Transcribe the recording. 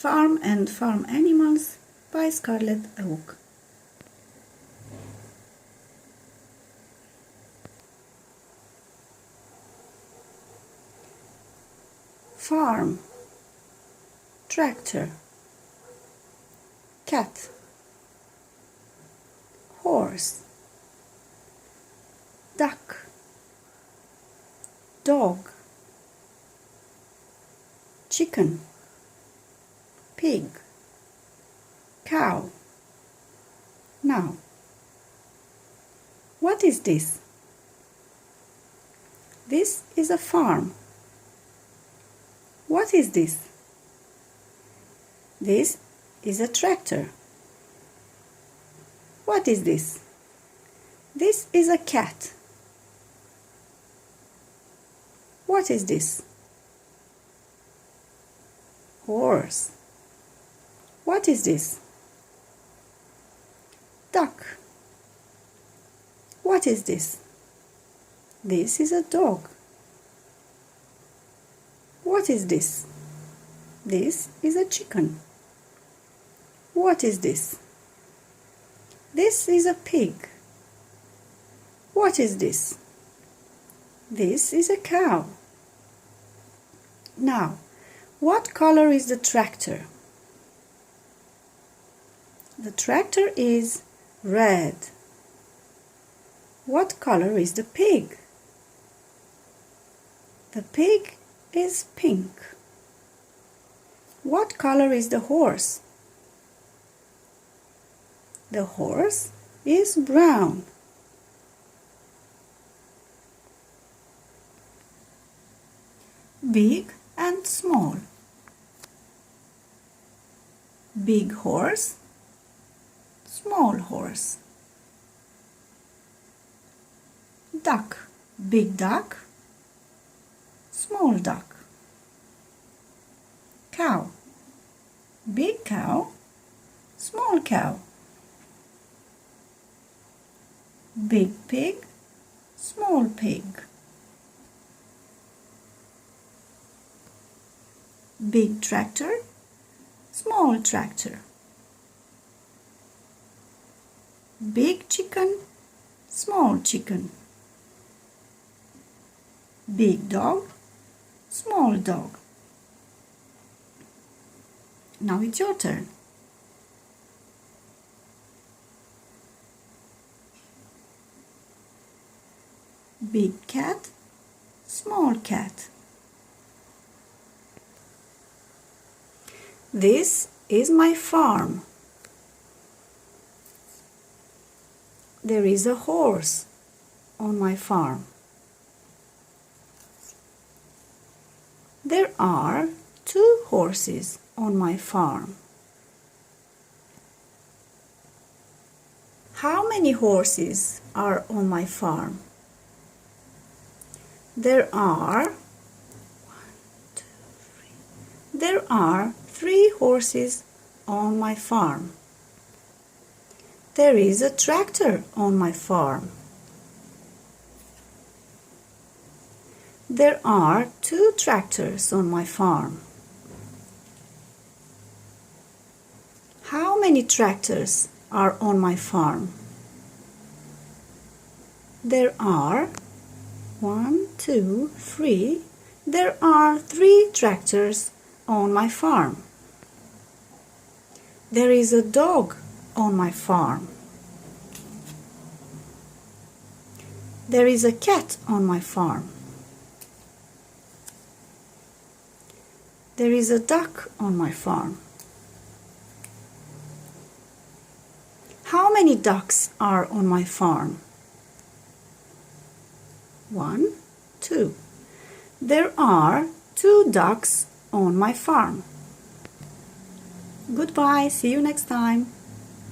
Farm and Farm Animals by Scarlett Oak. Farm, tractor, cat, horse, duck, dog, chicken, pig, cow. Now, what is this? This is a farm. What is this? This is a tractor. What is this? This is a cat. What is this? Horse. What is this? Duck. What is this? This is a dog. What is this? This is a chicken. What is this? This is a pig. What is this? This is a cow. Now, what color is the tractor? The tractor is red. What color is the pig? The pig is pink. What color is the horse? The horse is brown. Big and small. Big horse, small horse. Duck, big duck, small duck. Cow, big cow, small cow. Big pig, small pig. Big tractor, small tractor. Big chicken, small chicken. Big dog, small dog. Now it's your turn. Big cat, small cat. This is my farm. There is a horse on my farm. There are 2 horses on my farm. How many horses are on my farm? There are 3 horses on my farm. There is a tractor on my farm. There are 2 tractors on my farm. How many tractors are on my farm? There are 1, 2, 3. There are 3 tractors on my farm. There is a dog on my farm. There is a cat on my farm. There is a duck on my farm. How many ducks are on my farm? 1, 2. There are 2 ducks on my farm. Goodbye, see you next time.